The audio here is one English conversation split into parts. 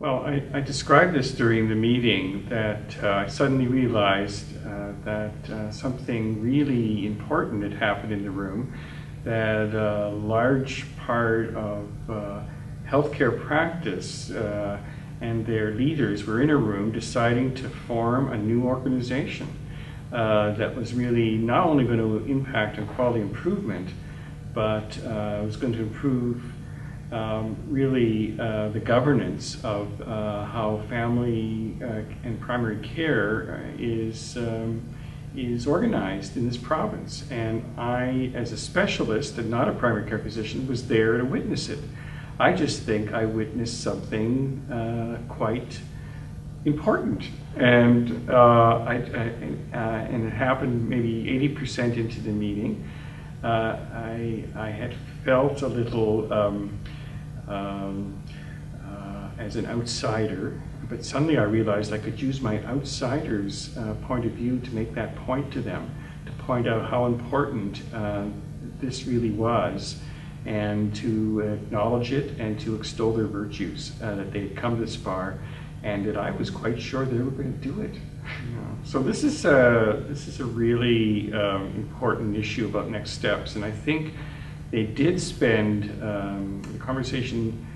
Well, I described this during the meeting that I suddenly realized that something really important had happened in the room, that a large part of healthcare practice and their leaders were in a room deciding to form a new organization that was really not only going to impact on quality improvement, but was going to improve really the governance of how family and primary care is organized in this province. And I, as a specialist and not a primary care physician, was there to witness it. I just think I witnessed something quite important, and and it happened maybe 80% into the meeting. I had felt a little as an outsider, but suddenly I realized I could use my outsider's point of view to make that point to them, to point out how important this really was, and to acknowledge it and to extol their virtues, that they had come this far, and that I was quite sure they were going to do it. So this is a really important issue about next steps, and I think they did spend, the conversation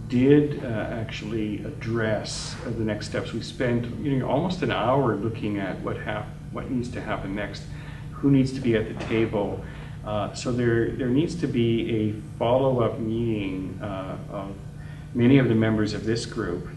did actually address the next steps. We spent almost an hour looking at what needs to happen next, who needs to be at the table. So there needs to be a follow-up meeting of many of the members of this group.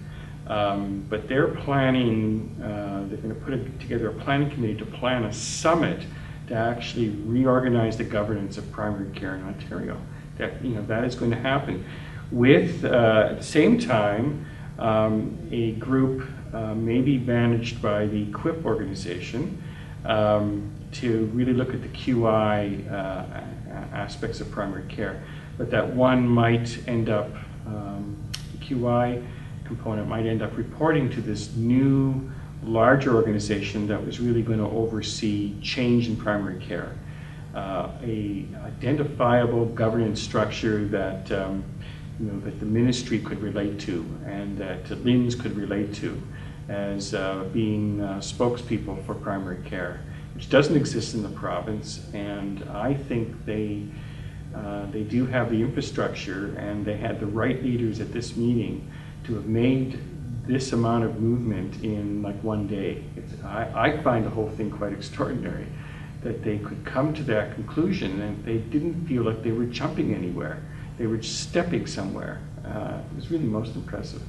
But they're planning, they're going to put together a planning committee to plan a summit to actually reorganize the governance of primary care in Ontario. That is going to happen. With, at the same time, a group maybe managed by the QUIP organization to really look at the QI aspects of primary care. But that one might end up, the QI component might end up reporting to this new larger organization that was really going to oversee change in primary care, a identifiable governance structure that that the ministry could relate to, and that LHINs could relate to as being spokespeople for primary care, which doesn't exist in the province. And I think they do have the infrastructure, and they had the right leaders at this meeting to have made this amount of movement in like one day. I find the whole thing quite extraordinary, that they could come to that conclusion and they didn't feel like they were jumping anywhere. They were stepping somewhere. It was really most impressive.